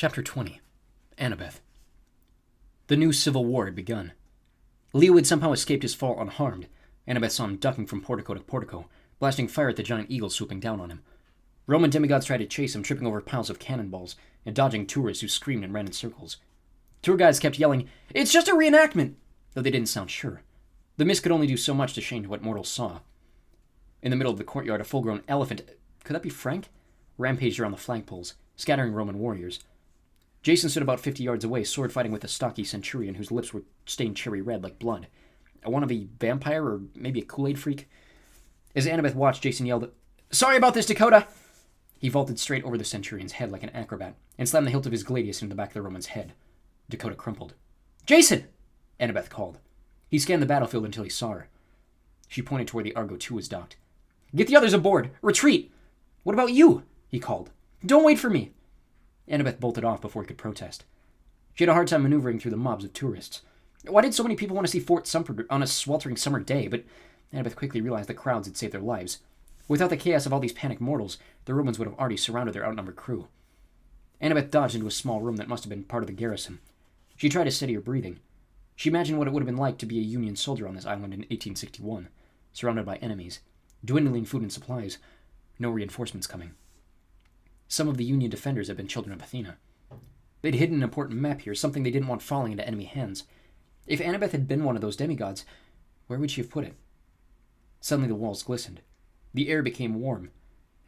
Chapter 20. Annabeth. The new civil war had begun. Leo had somehow escaped his fall unharmed. Annabeth saw him ducking from portico to portico, blasting fire at the giant eagle swooping down on him. Roman demigods tried to chase him, tripping over piles of cannonballs, and dodging tourists who screamed and ran in circles. Tour guides kept yelling, "It's just a reenactment!" though they didn't sound sure. The mist could only do so much to change what mortals saw. In the middle of the courtyard, a full-grown elephant, could that be Frank? Rampaged around the flagpoles, scattering Roman warriors. Jason stood about 50 yards away, sword fighting with a stocky centurion whose lips were stained cherry red like blood. A wannabe vampire, or maybe a Kool-Aid freak? As Annabeth watched, Jason yelled, "Sorry about this, Dakota!" He vaulted straight over the centurion's head like an acrobat, and slammed the hilt of his gladius into the back of the Roman's head. Dakota crumpled. "Jason!" Annabeth called. He scanned the battlefield until he saw her. She pointed to where the Argo II was docked. "Get the others aboard! Retreat!" "What about you?" he called. "Don't wait for me!" Annabeth bolted off before he could protest. She had a hard time maneuvering through the mobs of tourists. Why did so many people want to see Fort Sumter on a sweltering summer day? But Annabeth quickly realized the crowds had saved their lives. Without the chaos of all these panicked mortals, the Romans would have already surrounded their outnumbered crew. Annabeth dodged into a small room that must have been part of the garrison. She tried to steady her breathing. She imagined what it would have been like to be a Union soldier on this island in 1861, surrounded by enemies, dwindling food and supplies, no reinforcements coming. Some of the Union defenders had been children of Athena. They'd hidden an important map here, something they didn't want falling into enemy hands. If Annabeth had been one of those demigods, where would she have put it? Suddenly the walls glistened. The air became warm.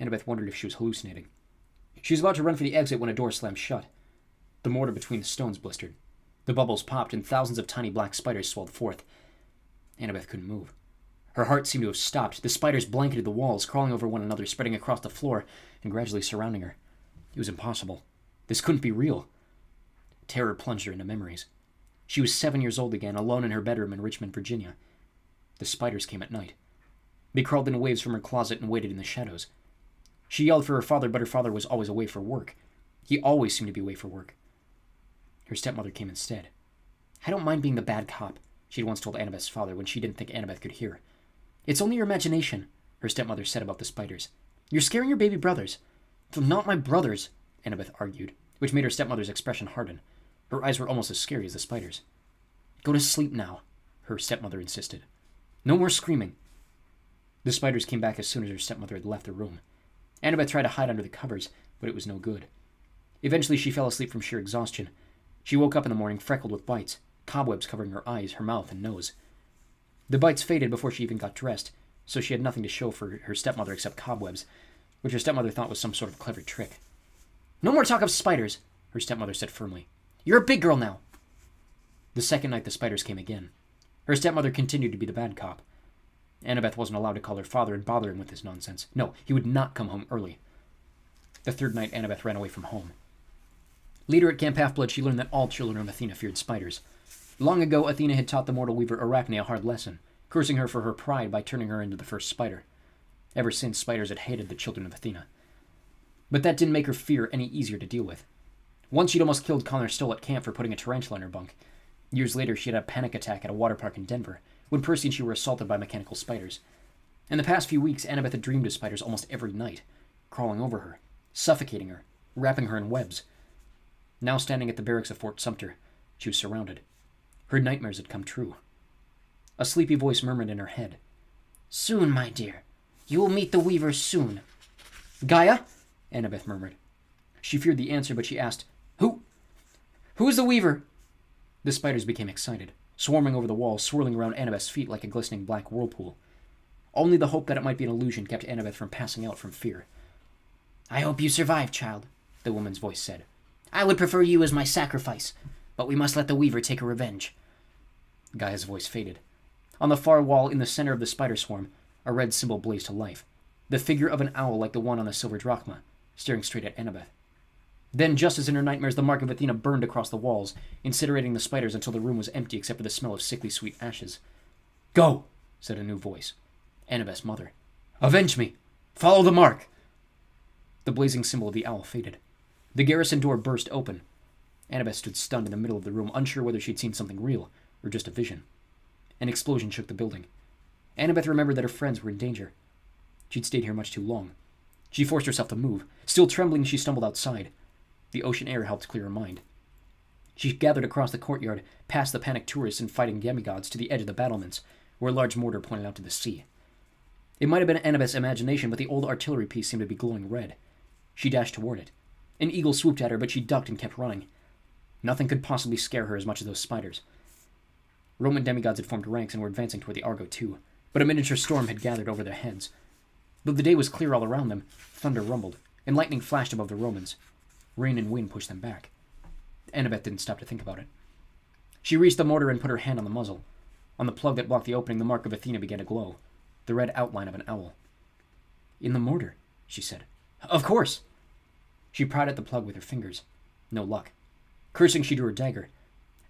Annabeth wondered if she was hallucinating. She was about to run for the exit when a door slammed shut. The mortar between the stones blistered. The bubbles popped, and thousands of tiny black spiders swelled forth. Annabeth couldn't move. Her heart seemed to have stopped. The spiders blanketed the walls, crawling over one another, spreading across the floor, and gradually surrounding her. It was impossible. This couldn't be real. Terror plunged her into memories. She was 7 years old again, alone in her bedroom in Richmond, Virginia. The spiders came at night. They crawled in waves from her closet and waited in the shadows. She yelled for her father, but her father was always away for work. He always seemed to be away for work. Her stepmother came instead. "I don't mind being the bad cop," she'd once told Annabeth's father when she didn't think Annabeth could hear. "It's only your imagination," her stepmother said about the spiders. "You're scaring your baby brothers." "They're not my brothers," Annabeth argued, which made her stepmother's expression harden. Her eyes were almost as scary as the spiders. "Go to sleep now," her stepmother insisted. "No more screaming." The spiders came back as soon as her stepmother had left the room. Annabeth tried to hide under the covers, but it was no good. Eventually she fell asleep from sheer exhaustion. She woke up in the morning freckled with bites, cobwebs covering her eyes, her mouth, and nose. The bites faded before she even got dressed, so she had nothing to show for her stepmother except cobwebs, which her stepmother thought was some sort of clever trick. "No more talk of spiders," her stepmother said firmly. "You're a big girl now." The second night the spiders came again. Her stepmother continued to be the bad cop. Annabeth wasn't allowed to call her father and bother him with this nonsense. No, he would not come home early. The third night Annabeth ran away from home. Later at Camp Half-Blood she learned that all children of Athena feared spiders. Long ago Athena had taught the mortal weaver Arachne a hard lesson, cursing her for her pride by turning her into the first spider. Ever since, spiders had hated the children of Athena. But that didn't make her fear any easier to deal with. Once she'd almost killed Connor Stoll at camp for putting a tarantula in her bunk. Years later she had a panic attack at a water park in Denver, when Percy and she were assaulted by mechanical spiders. In the past few weeks, Annabeth had dreamed of spiders almost every night, crawling over her, suffocating her, wrapping her in webs. Now standing at the barracks of Fort Sumter, she was surrounded. Her nightmares had come true. A sleepy voice murmured in her head. "Soon, my dear. You will meet the weavers soon." "Gaia?" Annabeth murmured. She feared the answer, but she asked, Who is the weaver?" The spiders became excited, swarming over the walls, swirling around Annabeth's feet like a glistening black whirlpool. Only the hope that it might be an illusion kept Annabeth from passing out from fear. "I hope you survive, child," the woman's voice said. "I would prefer you as my sacrifice, but we must let the weaver take her revenge." Gaia's voice faded. On the far wall, in the center of the spider swarm, a red symbol blazed to life, the figure of an owl like the one on the silver drachma, staring straight at Annabeth. Then, just as in her nightmares, the mark of Athena burned across the walls, incinerating the spiders until the room was empty except for the smell of sickly sweet ashes. "Go," said a new voice. Annabeth's mother. "Avenge me! Follow the mark!" The blazing symbol of the owl faded. The garrison door burst open. Annabeth stood stunned in the middle of the room, unsure whether she'd seen something real, or just a vision. An explosion shook the building. Annabeth remembered that her friends were in danger. She'd stayed here much too long. She forced herself to move. Still trembling, she stumbled outside. The ocean air helped clear her mind. She gathered across the courtyard, past the panicked tourists and fighting demigods, to the edge of the battlements, where a large mortar pointed out to the sea. It might have been Annabeth's imagination, but the old artillery piece seemed to be glowing red. She dashed toward it. An eagle swooped at her, but she ducked and kept running. Nothing could possibly scare her as much as those spiders. Roman demigods had formed ranks and were advancing toward the Argo too, but a miniature storm had gathered over their heads. Though the day was clear all around them, thunder rumbled, and lightning flashed above the Romans. Rain and wind pushed them back. Annabeth didn't stop to think about it. She reached the mortar and put her hand on the muzzle. On the plug that blocked the opening, the mark of Athena began to glow, the red outline of an owl. "In the mortar," she said. "Of course." She pried at the plug with her fingers. No luck. Cursing, she drew her dagger.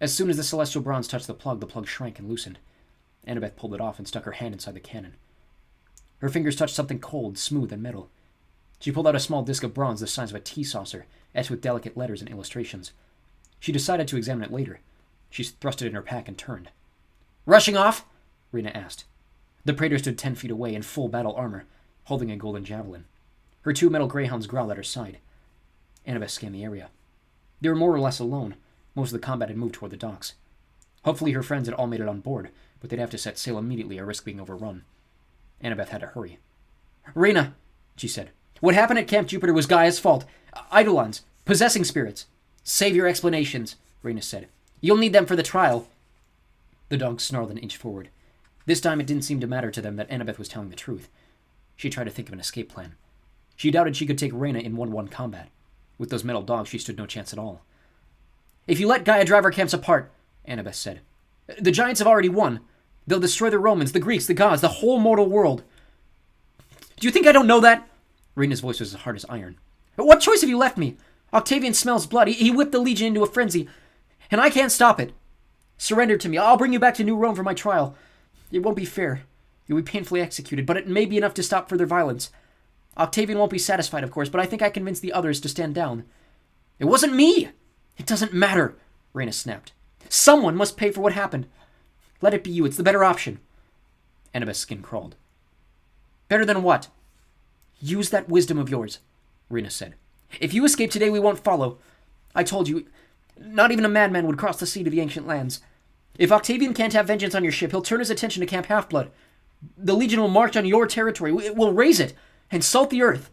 As soon as the celestial bronze touched the plug shrank and loosened. Annabeth pulled it off and stuck her hand inside the cannon. Her fingers touched something cold, smooth, and metal. She pulled out a small disc of bronze the size of a tea saucer, etched with delicate letters and illustrations. She decided to examine it later. She thrust it in her pack and turned. "Rushing off?" Rena asked. The praetor stood 10 feet away in full battle armor, holding a golden javelin. Her 2 metal greyhounds growled at her side. Annabeth scanned the area. They were more or less alone. Most of the combat had moved toward the docks. Hopefully her friends had all made it on board, but they'd have to set sail immediately or risk being overrun. Annabeth had to hurry. "Rena," she said, "what happened at Camp Jupiter was Gaia's fault. Eidolons, possessing spirits." "Save your explanations," Rena said. "You'll need them for the trial." The dogs snarled and inched forward. This time it didn't seem to matter to them that Annabeth was telling the truth. She tried to think of an escape plan. She doubted she could take Rena in 1-1 combat. With those metal dogs, she stood no chance at all. "If you let Gaia drive our camps apart," Annabeth said, "the giants have already won. They'll destroy the Romans, the Greeks, the gods, the whole mortal world." "Do you think I don't know that?" Rena's voice was as hard as iron. "What choice have you left me? Octavian smells blood. He whipped the legion into a frenzy, and I can't stop it. Surrender to me. I'll bring you back to New Rome for my trial. It won't be fair. You'll be painfully executed, but it may be enough to stop further violence. Octavian won't be satisfied, of course, but I think I convinced the others to stand down." "It wasn't me!" "It doesn't matter," Rena snapped. "Someone must pay for what happened. Let it be you. It's the better option." Annabeth's skin crawled. "Better than what?" "Use that wisdom of yours," Rena said. "If you escape today, we won't follow. I told you, not even a madman would cross the sea to the ancient lands. If Octavian can't have vengeance on your ship, he'll turn his attention to Camp Half-Blood. The Legion will march on your territory. We'll raise it and salt the earth."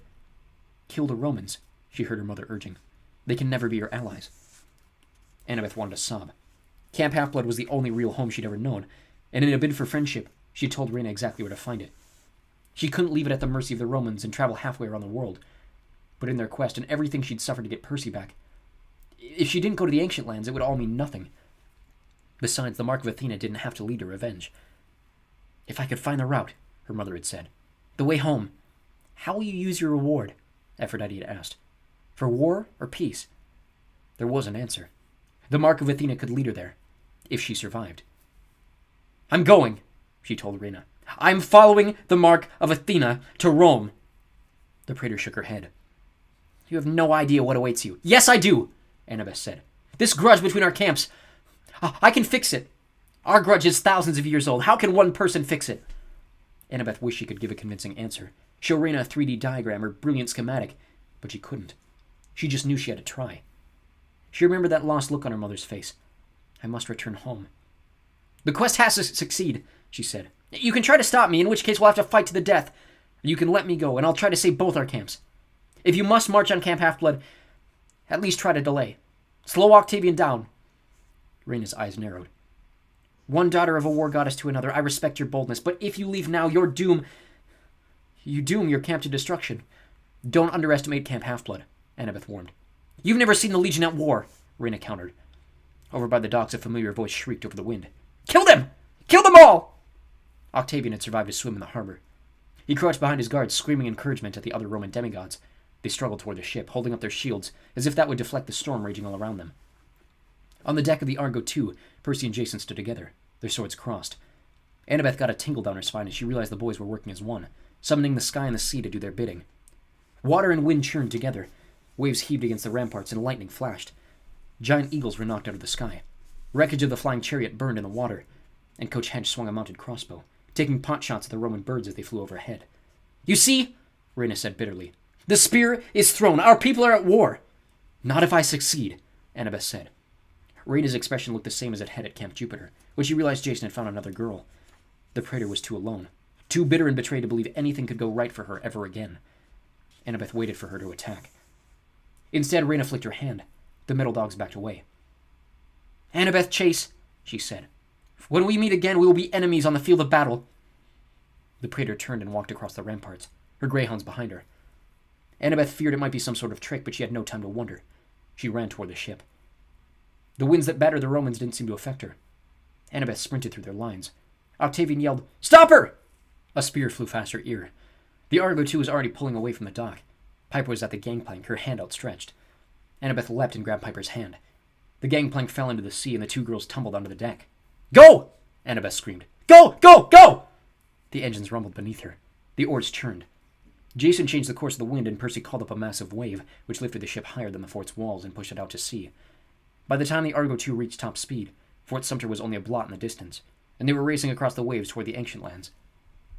"Kill the Romans," she heard her mother urging. "They can never be your allies." Annabeth wanted to sob. Camp Half-Blood was the only real home she'd ever known, and in a bid for friendship, she told Rena exactly where to find it. She couldn't leave it at the mercy of the Romans and travel halfway around the world. But in their quest and everything she'd suffered to get Percy back, if she didn't go to the ancient lands, it would all mean nothing. Besides, the mark of Athena didn't have to lead to revenge. "If I could find the route," her mother had said. "The way home." "How will you use your reward?" Aphrodite had asked. "For war or peace?" There was an answer. The mark of Athena could lead her there, if she survived. "I'm going," she told Rena. "I'm following the mark of Athena to Rome." The praetor shook her head. "You have no idea what awaits you." "Yes, I do," Annabeth said. "This grudge between our camps, I can fix it. Our grudge is thousands of years old. How can one person fix it?" Annabeth wished she could give a convincing answer, show Rena a 3D diagram or brilliant schematic, but she couldn't. She just knew she had to try. She remembered that lost look on her mother's face. "I must return home." "The quest has to succeed," she said. "You can try to stop me, in which case we'll have to fight to the death. You can let me go, and I'll try to save both our camps. If you must march on Camp Half-Blood, at least try to delay. Slow Octavian down." Rena's eyes narrowed. "One daughter of a war goddess to another, I respect your boldness, but if you leave now, you doom your camp to destruction." "Don't underestimate Camp Half-Blood," Annabeth warned. "You've never seen the Legion at war," Rena countered. Over by the docks, a familiar voice shrieked over the wind. "Kill them! Kill them all!" Octavian had survived a swim in the harbor. He crouched behind his guards, screaming encouragement at the other Roman demigods. They struggled toward the ship, holding up their shields, as if that would deflect the storm raging all around them. On the deck of the Argo II, Percy and Jason stood together, their swords crossed. Annabeth got a tingle down her spine as she realized the boys were working as one, summoning the sky and the sea to do their bidding. Water and wind churned together. Waves heaved against the ramparts and lightning flashed. Giant eagles were knocked out of the sky. Wreckage of the flying chariot burned in the water, and Coach Hench swung a mounted crossbow, taking pot shots at the Roman birds as they flew overhead. "You see," Rena said bitterly, "the spear is thrown. Our people are at war." Not if I succeed, Annabeth said. Rada's expression looked the same as it had at Camp Jupiter, when she realized Jason had found another girl. The Praetor was too alone, too bitter and betrayed to believe anything could go right for her ever again. Annabeth waited for her to attack. Instead, Reyna flicked her hand. The metal dogs backed away. Annabeth, Chase, she said. When we meet again, we will be enemies on the field of battle. The Praetor turned and walked across the ramparts, her greyhounds behind her. Annabeth feared it might be some sort of trick, but she had no time to wonder. She ran toward the ship. The winds that battered the Romans didn't seem to affect her. Annabeth sprinted through their lines. Octavian yelled, "Stop her!" A spear flew past her ear. The Argo II was already pulling away from the dock. Piper was at the gangplank, her hand outstretched. Annabeth leapt and grabbed Piper's hand. The gangplank fell into the sea, and the two girls tumbled onto the deck. "Go!" Annabeth screamed. "Go! Go! Go!" The engines rumbled beneath her. The oars churned. Jason changed the course of the wind, and Percy called up a massive wave, which lifted the ship higher than the fort's walls and pushed it out to sea. By the time the Argo II reached top speed, Fort Sumter was only a blot in the distance, and they were racing across the waves toward the ancient lands.